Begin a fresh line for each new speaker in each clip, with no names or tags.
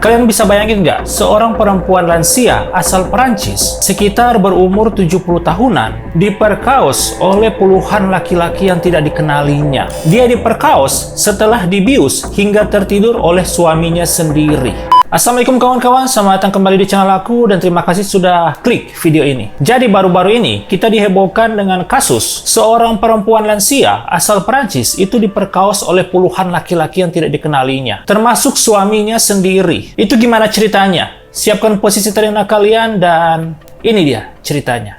Kalian bisa bayangin nggak, seorang perempuan lansia asal Perancis, sekitar berumur 70 tahunan, diperkaos oleh puluhan laki-laki yang tidak dikenalinya. Dia diperkaos setelah dibius hingga tertidur oleh suaminya sendiri. Assalamualaikum kawan-kawan, selamat datang kembali di channel aku dan terima kasih sudah klik video ini. Jadi baru-baru ini kita dihebohkan dengan kasus seorang perempuan lansia asal Perancis itu diperkaos oleh puluhan laki-laki yang tidak dikenalinya, termasuk suaminya sendiri. Itu gimana ceritanya? Siapkan posisi terenak kalian dan ini dia ceritanya.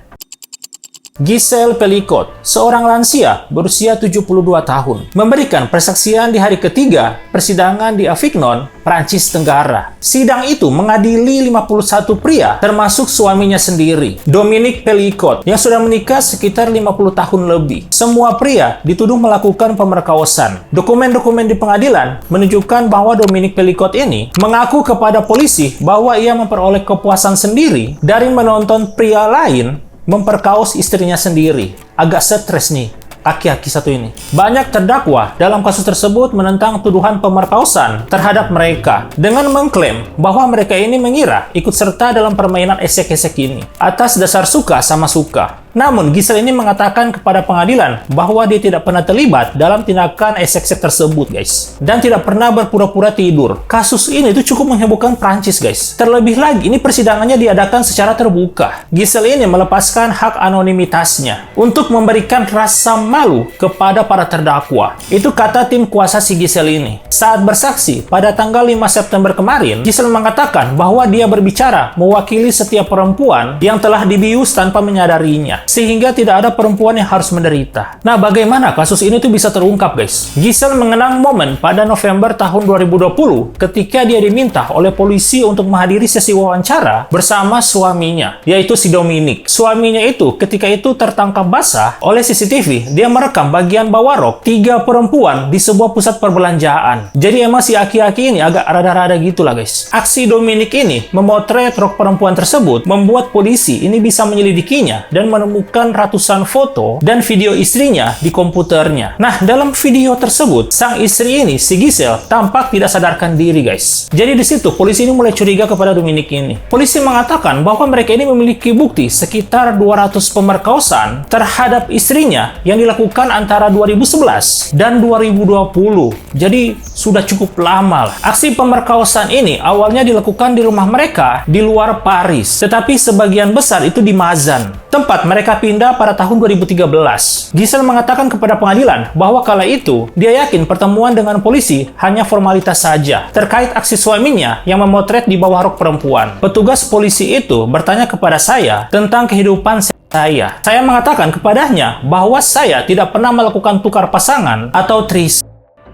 Giselle Pelicot, seorang lansia berusia 72 tahun, memberikan persaksian di hari ketiga persidangan di Avignon, Prancis Tenggara. Sidang itu mengadili 51 pria, termasuk suaminya sendiri, Dominique Pelicot, yang sudah menikah sekitar 50 tahun lebih. Semua pria dituduh melakukan pemerkosaan. Dokumen-dokumen di pengadilan menunjukkan bahwa Dominique Pelicot ini mengaku kepada polisi bahwa ia memperoleh kepuasan sendiri dari menonton pria lain memperkaos istrinya sendiri. Agak stres nih aki-aki satu ini. Banyak terdakwa dalam kasus tersebut menentang tuduhan pemerkosaan terhadap mereka dengan mengklaim bahwa mereka ini mengira ikut serta dalam permainan esek-esek ini atas dasar suka sama suka. Namun, Giselle ini mengatakan kepada pengadilan bahwa dia tidak pernah terlibat dalam tindakan esek-esek tersebut, guys. Dan tidak pernah berpura-pura tidur. Kasus ini tuh cukup menghebohkan Prancis, guys. Terlebih lagi, ini persidangannya diadakan secara terbuka. Giselle ini melepaskan hak anonimitasnya untuk memberikan rasa malu kepada para terdakwa. Itu kata tim kuasa si Giselle ini. Saat bersaksi pada tanggal 5 September kemarin, Giselle mengatakan bahwa dia berbicara mewakili setiap perempuan yang telah dibius tanpa menyadarinya, sehingga tidak ada perempuan yang harus menderita. Nah, bagaimana kasus ini tuh bisa terungkap, guys? Giselle mengenang momen pada November tahun 2020 ketika dia diminta oleh polisi untuk menghadiri sesi wawancara bersama suaminya, yaitu si Dominique. Suaminya itu ketika itu tertangkap basah oleh CCTV. Dia merekam bagian bawah rok 3 perempuan di sebuah pusat perbelanjaan. Jadi emang si aki-aki ini agak rada-rada gitulah, guys. Aksi Dominique ini memotret rok perempuan tersebut membuat polisi ini bisa menyelidikinya dan menemukan ratusan foto dan video istrinya di komputernya. Nah, dalam video tersebut, sang istri ini, si Giselle, tampak tidak sadarkan diri, guys. Jadi di situ, polisi ini mulai curiga kepada Dominique ini. Polisi mengatakan bahwa mereka ini memiliki bukti sekitar 200 pemerkosaan terhadap istrinya yang dilakukan antara 2011 dan 2020. Jadi, sudah cukup lama lah. Aksi pemerkosaan ini awalnya dilakukan di rumah mereka di luar Paris, tetapi sebagian besar itu di Mazan, tempat mereka pindah pada tahun 2013. Giselle mengatakan kepada pengadilan bahwa kala itu dia yakin pertemuan dengan polisi hanya formalitas saja terkait aksi suaminya yang memotret di bawah rok perempuan. Petugas polisi itu bertanya kepada saya tentang kehidupan saya. Saya mengatakan kepadanya bahwa saya tidak pernah melakukan tukar pasangan atau tris.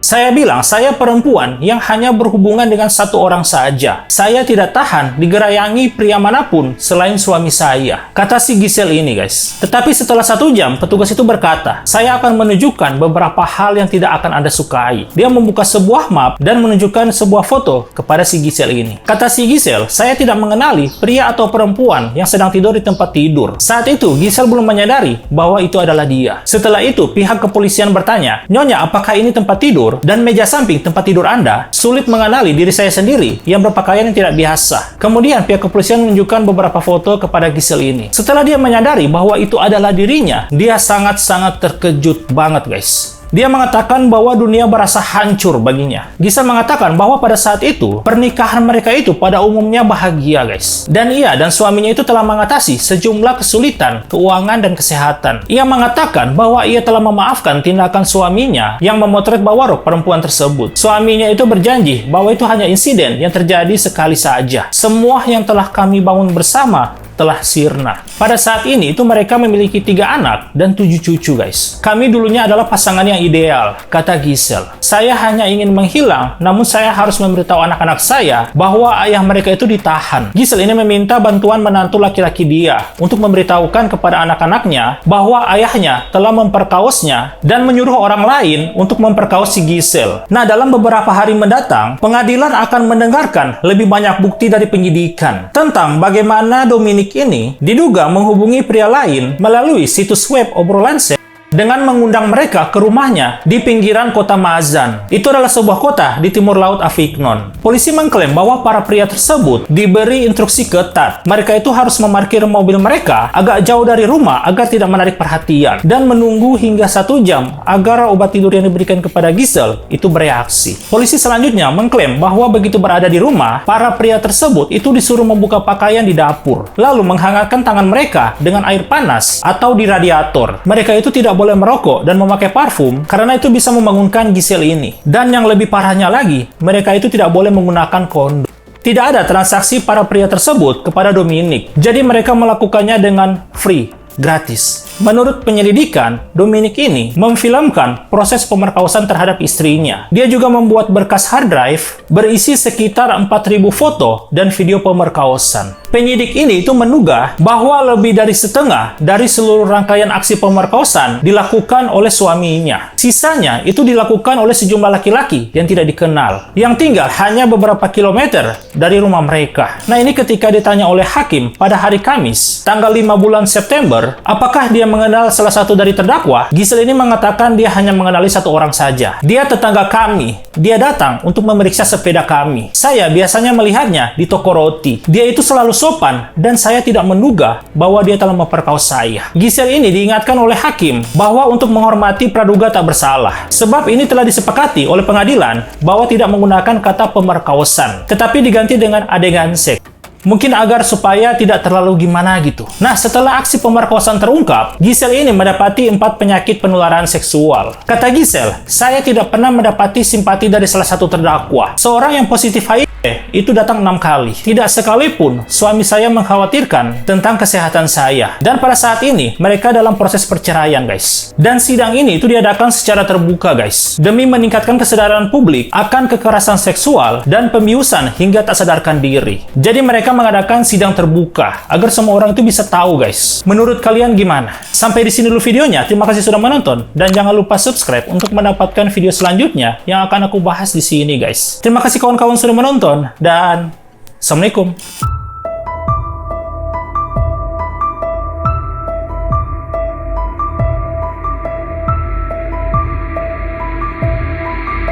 Saya bilang, saya perempuan yang hanya berhubungan dengan satu orang saja. Saya tidak tahan digerayangi pria manapun selain suami saya. Kata si Giselle ini, guys. Tetapi setelah 1 jam, petugas itu berkata, saya akan menunjukkan beberapa hal yang tidak akan Anda sukai. Dia membuka sebuah map dan menunjukkan sebuah foto kepada si Giselle ini. Kata si Giselle, saya tidak mengenali pria atau perempuan yang sedang tidur di tempat tidur. Saat itu, Giselle belum menyadari bahwa itu adalah dia. Setelah itu, pihak kepolisian bertanya, Nyonya, apakah ini tempat tidur dan meja samping tempat tidur Anda? Sulit mengenali diri saya sendiri yang berpakaian yang tidak biasa. Kemudian pihak kepolisian menunjukkan beberapa foto kepada Giselle ini. Setelah dia menyadari bahwa itu adalah dirinya, dia sangat-sangat terkejut banget, guys. Dia mengatakan bahwa dunia berasa hancur baginya. Giselle mengatakan bahwa pada saat itu, pernikahan mereka itu pada umumnya bahagia, guys. Dan ia dan suaminya itu telah mengatasi sejumlah kesulitan, keuangan, dan kesehatan. Ia mengatakan bahwa ia telah memaafkan tindakan suaminya yang memotret bawah rok perempuan tersebut. Suaminya itu berjanji bahwa itu hanya insiden yang terjadi sekali saja. Semua yang telah kami bangun bersama telah sirna. Pada saat ini itu mereka memiliki 3 anak dan 7 cucu, guys. Kami dulunya adalah pasangan yang ideal, kata Giselle. Saya hanya ingin menghilang, namun saya harus memberitahu anak-anak saya bahwa ayah mereka itu ditahan. Giselle ini meminta bantuan menantu laki-laki dia untuk memberitahukan kepada anak-anaknya bahwa ayahnya telah memperkaosnya dan menyuruh orang lain untuk memperkaos si Giselle. Nah, dalam beberapa hari mendatang, pengadilan akan mendengarkan lebih banyak bukti dari penyidikan tentang bagaimana Dominique ini diduga menghubungi pria lain melalui situs web obrolan seks dengan mengundang mereka ke rumahnya di pinggiran kota Mazan. Itu adalah sebuah kota di timur laut Avignon. Polisi mengklaim bahwa para pria tersebut diberi instruksi ketat. Mereka itu harus memarkir mobil mereka agak jauh dari rumah agar tidak menarik perhatian dan menunggu hingga 1 jam agar obat tidur yang diberikan kepada Giselle itu bereaksi. Polisi selanjutnya mengklaim bahwa begitu berada di rumah, para pria tersebut itu disuruh membuka pakaian di dapur, lalu menghangatkan tangan mereka dengan air panas atau di radiator. Mereka itu tidak boleh merokok dan memakai parfum karena itu bisa membangunkan Giselle ini. Dan yang lebih parahnya lagi, mereka itu tidak boleh menggunakan kondom. Tidak ada transaksi para pria tersebut kepada Dominic. Jadi mereka melakukannya dengan free, gratis. Menurut penyelidikan, Dominic ini memfilmkan proses pemerkosaan terhadap istrinya. Dia juga membuat berkas hard drive berisi sekitar 4.000 foto dan video pemerkosaan. Penyidik ini itu menduga bahwa lebih dari setengah dari seluruh rangkaian aksi pemerkosaan dilakukan oleh suaminya. Sisanya itu dilakukan oleh sejumlah laki-laki yang tidak dikenal, yang tinggal hanya beberapa kilometer dari rumah mereka. Nah, ini ketika ditanya oleh hakim pada hari Kamis, tanggal 5 bulan September, apakah dia mengenal salah satu dari terdakwa? Giselle ini mengatakan dia hanya mengenali satu orang saja. Dia tetangga kami. Dia datang untuk memeriksa sepeda kami. Saya biasanya melihatnya di toko roti. Dia itu selalu sopan dan saya tidak menduga bahwa dia telah memperkosa saya. Giselle ini diingatkan oleh hakim bahwa untuk menghormati praduga tak bersalah. Sebab ini telah disepakati oleh pengadilan bahwa tidak menggunakan kata pemerkosaan, tetapi diganti dengan adegan seks. Mungkin agar supaya tidak terlalu gimana gitu. Nah, setelah aksi pemerkosaan terungkap, Giselle ini mendapati 4 penyakit penularan seksual. Kata Giselle, saya tidak pernah mendapati simpati dari salah satu terdakwa. Seorang yang positif HIV itu datang 6 kali. Tidak sekalipun suami saya mengkhawatirkan tentang kesehatan saya. Dan pada saat ini, mereka dalam proses perceraian, guys. Dan sidang ini itu diadakan secara terbuka, guys. Demi meningkatkan kesadaran publik akan kekerasan seksual dan pembiusan hingga tak sadarkan diri. Jadi mereka mengadakan sidang terbuka agar semua orang itu bisa tahu, guys. Menurut kalian gimana? Sampai di sini dulu videonya. Terima kasih sudah menonton dan jangan lupa subscribe untuk mendapatkan video selanjutnya yang akan aku bahas di sini, guys. Terima kasih kawan-kawan sudah menonton dan assalamualaikum.